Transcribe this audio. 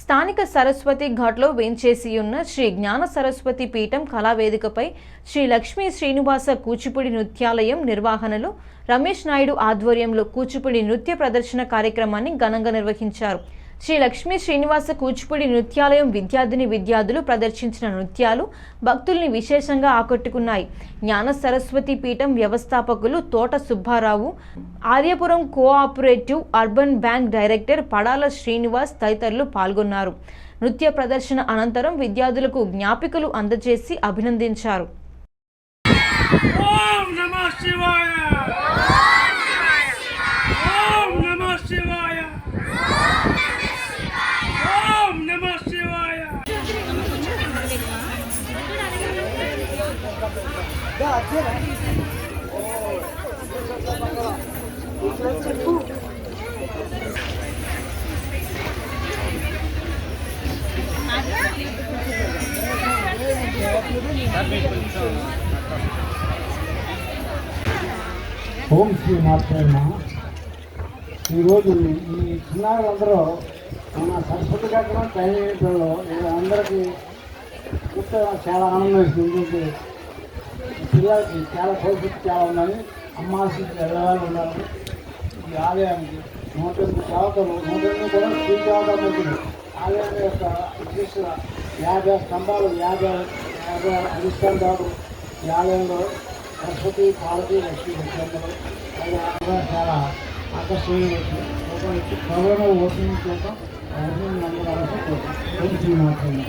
స్థానిక సరస్వతి ఘాట్లో వేంచేసి ఉన్న శ్రీ జ్ఞాన సరస్వతి పీఠం కళావేదికపై శ్రీ లక్ష్మీ శ్రీనివాస కూచిపూడి నృత్యాలయం నిర్వహణలో రమేష్ నాయుడు ఆధ్వర్యంలో కూచిపూడి నృత్య ప్రదర్శన కార్యక్రమాన్ని ఘనంగా నిర్వహించారు. శ్రీ లక్ష్మీ శ్రీనివాస కూచిపూడి నృత్యాలయం విద్యార్థులు ప్రదర్శించిన నృత్యాలు భక్తుల్ని విశేషంగా ఆకట్టుకున్నాయి. జ్ఞాన సరస్వతి పీఠం వ్యవస్థాపకులు తోట Subbarao, Aryapuram cooperative urban bank director Padala Srinivas తదితరులు పాల్గొన్నారు. నృత్య ప్రదర్శన అనంతరం విద్యార్థులకు జ్ఞాపికలు అందజేసి అభినందించారు. ఓం శ్రీ మాత్రమే. ఈరోజు ఈ చిన్నారులందరూ మన సరస్వతి కార్యక్రమం ట్రైనింగ్లో అందరికీ చాలా ఆనందం ఇస్తుంది. పిల్లలకి చాలా భవిష్యత్తు చాలా ఉందని అమ్మాల్సింది వెళ్ళాలని ఉండాలి. ఈ ఆలయానికి 108 దేవతలు 108 కూడా శ్రీ దేవత ఉంటుంది. ఆలయం యొక్క విశిష్ట 50 స్తంభాలు 50 అధిష్టానాలు ఈ ఆలయంలో సరస్వతి పార్వతి లక్ష్మీ విగ్రహాలు చాలా ఆకర్షణీయంగా ఓపెనింగ్ కోసం అందరూ మాత్రమే.